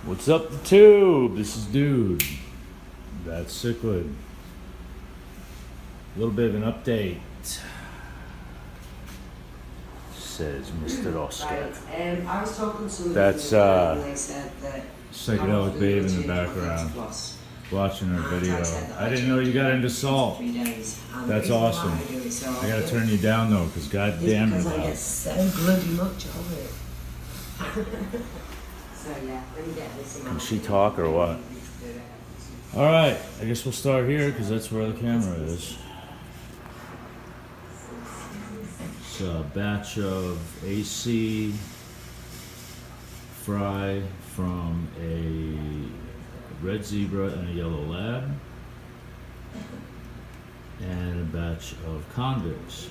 What's up, the tube? This is Dude. That's Cichlid. A little bit of an update, says Mr. Oscar. Right. I was talking to somebody That's and they said that Psychedelic Babe in the background, watching her video. I didn't know you got into salt. 3 days. That's awesome. I gotta turn you down though, because goddamn it's it. because I get so bloody much of it. So yeah, let me get this in. Can she talk or what? Alright, I guess we'll start here because that's where the camera is. It's a batch of AC fry from a red zebra and a yellow lab, and a batch of convicts.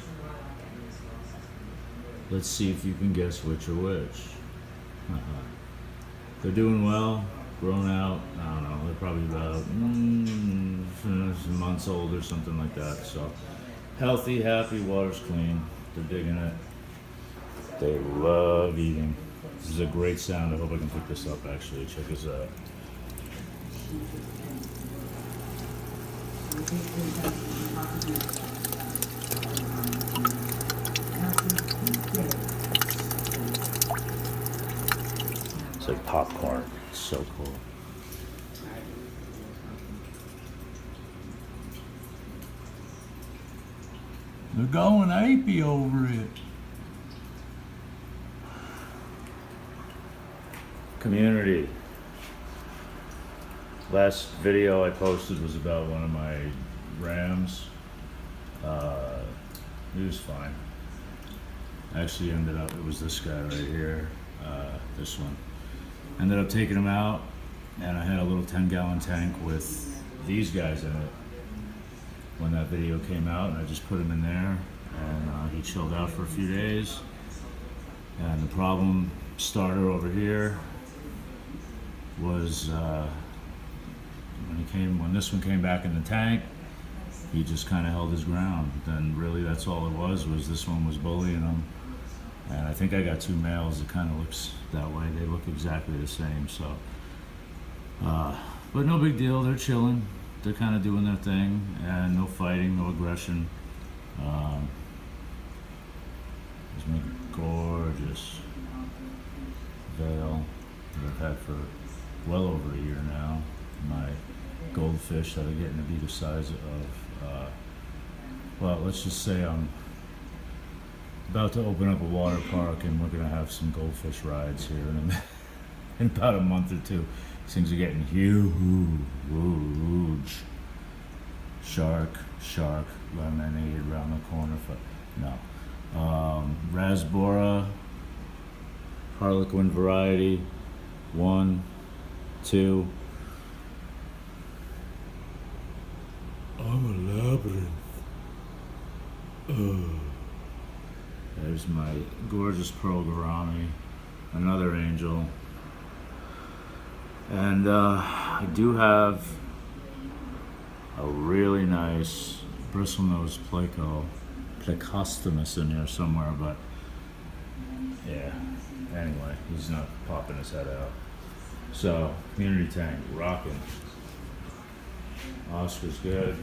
Let's see if you can guess which are which. They're doing well, grown out. I don't know, they're probably about months old or something like that. So healthy, happy, water's clean. They're digging it. They love eating. This is a great sound. I hope I can pick this up actually. Check this out. It's like popcorn. It's so cool. They're going apey over it. Community. Last video I posted was about one of my rams. He was fine. Actually ended up, it was this guy right here, this one. Ended up taking him out, and I had a little 10-gallon tank with these guys in it when that video came out, and I just put him in there, and he chilled out for a few days. And the problem starter over here was when this one came back in the tank, he just kind of held his ground. Then really that's all it was this one was bullying him. And I think I got 2 males. It kind of looks that way. They look exactly the same. So, but no big deal. They're chilling. They're kind of doing their thing, and no fighting, no aggression. There's my gorgeous veil that I've had for well over a year now. My goldfish that are getting to be the size of, well, let's just say I'm about to open up a water park, and we're gonna have some goldfish rides here in about a month or 2. These things are getting huge. Shark, lemonade around the corner. No. Rasbora, Harlequin variety, 1, 2. I'm a labyrinth. There's my gorgeous pearl gourami, another angel. And I do have a really nice bristlenose plecostomus in here somewhere, but yeah, anyway, he's not popping his head out. So, community tank, rocking. Oscar's good.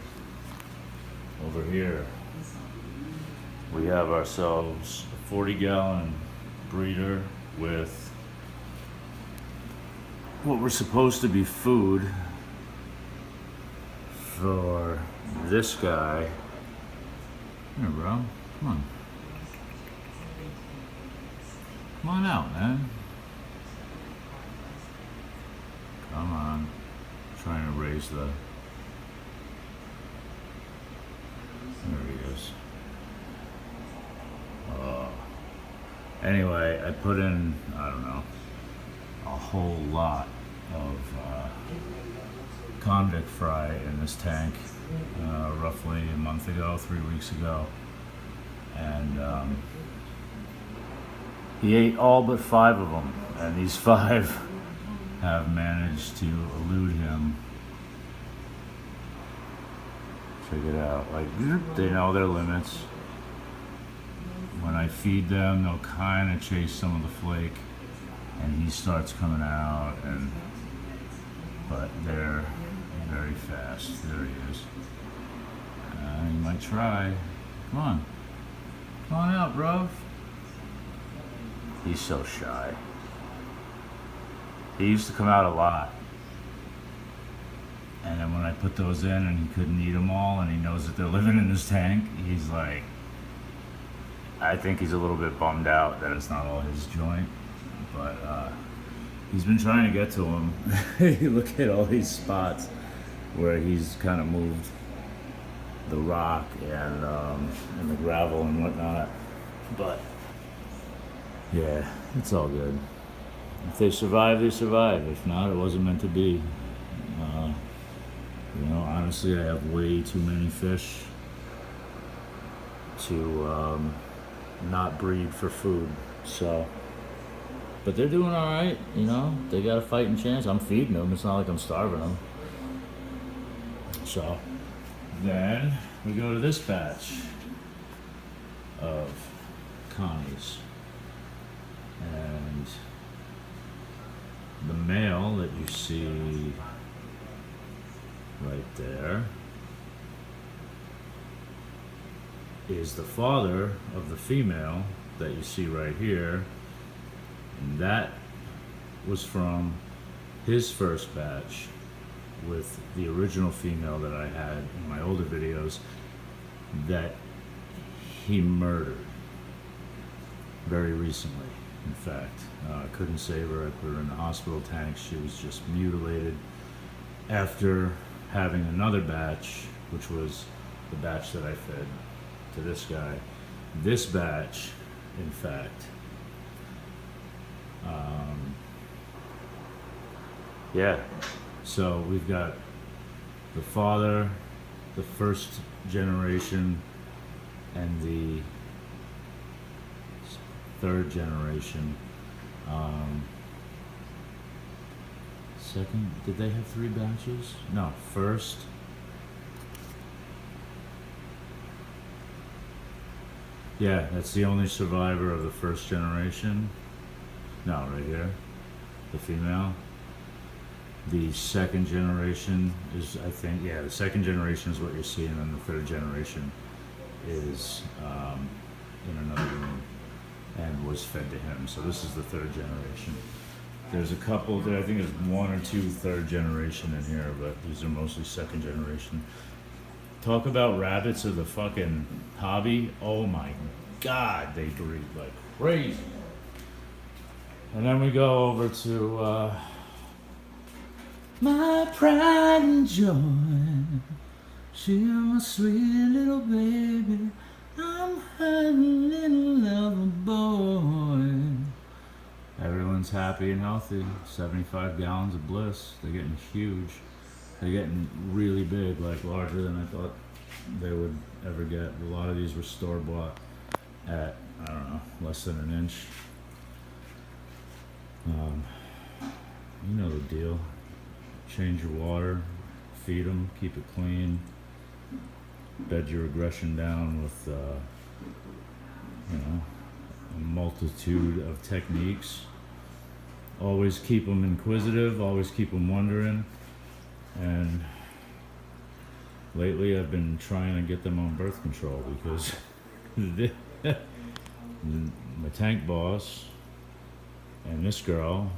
Over here, we have ourselves a 40-gallon breeder with what were supposed to be food for this guy. Here, bro. Come on. Come on out, man. Come on. I'm trying to raise the... There he is. Anyway, I put in, I don't know, a whole lot of convict fry in this tank roughly a month ago, 3 weeks ago. And he ate all but 5 of them. And these 5 have managed to elude him. Check it out. Like, they know their limits. When I feed them, they'll kind of chase some of the flake, and he starts coming out, and there very fast. There he is. He might try. Come on. Come on out, bro. He's so shy. He used to come out a lot. And then when I put those in and he couldn't eat them all and he knows that they're living in his tank, he's like, I think he's a little bit bummed out that it's not all his joint. But he's been trying to get to him. Look at all these spots where he's kind of moved the rock and the gravel and whatnot. But yeah, it's all good. If they survive, they survive. If not, it wasn't meant to be. You know, honestly, I have way too many fish to not breed for food. So, but they're doing all right. You know, they got a fighting chance. I'm feeding them. It's not like I'm starving them. So, then we go to this batch of Connies. And the male that you see right there is the father of the female that you see right here, and that was from his first batch with the original female that I had in my older videos that he murdered very recently. In fact, I couldn't save her. I put her in the hospital tank. She was just mutilated after having another batch, which was the batch that I fed to this guy. This batch, in fact, yeah. So we've got the father, the first generation, and the third generation. Second, did they have 3 batches? No, first. Yeah, that's the only survivor of the first generation. No, right here, the female. The second generation is, I think, yeah, the second generation is what you're seeing, and the third generation is in another room and was fed to him. So this is the third generation. There's a couple, I think there's 1 or 2 third generation in here, but these are mostly second generation. Talk about rabbits of the fucking hobby. Oh my God, they breed like crazy. And then we go over to my pride and joy. She's my sweet little baby. I'm her little lover boy. Everyone's happy and healthy. 75 gallons of bliss. They're getting huge. They're getting really big, like larger than I thought they would ever get. A lot of these were store-bought at, I don't know, less than an inch. You know the deal. Change your water, feed them, keep it clean, bed your aggression down with, you know, a multitude of techniques. Always keep them inquisitive, always keep them wondering. And lately I've been trying to get them on birth control because my tank boss and this girl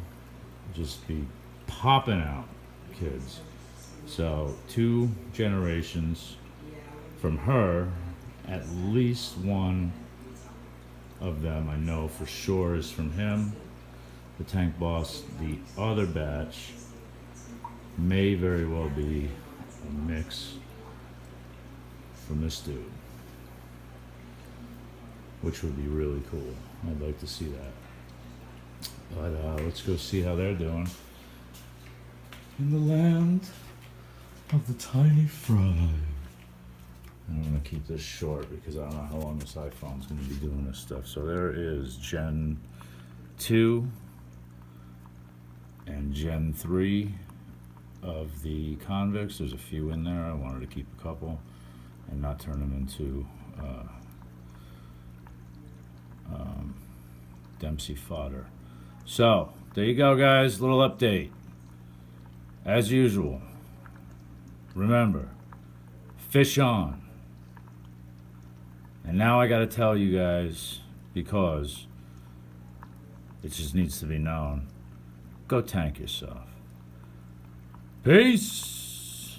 just be popping out kids. So 2 generations from her, at least 1 of them I know for sure is from him, the tank boss. The other batch may very well be a mix from this dude, which would be really cool. I'd like to see that. But let's go see how they're doing in the land of the tiny fry. I'm gonna keep this short because I don't know how long this iPhone's gonna be doing this stuff. So there is Gen 2 and Gen 3 of the convicts. There's a few in there. I wanted to keep a couple and not turn them into Dempsey fodder. So there you go, guys. Little update. as usual, remember, fish on. And now I gotta tell you guys, because it just needs to be known, go tank yourself. Peace.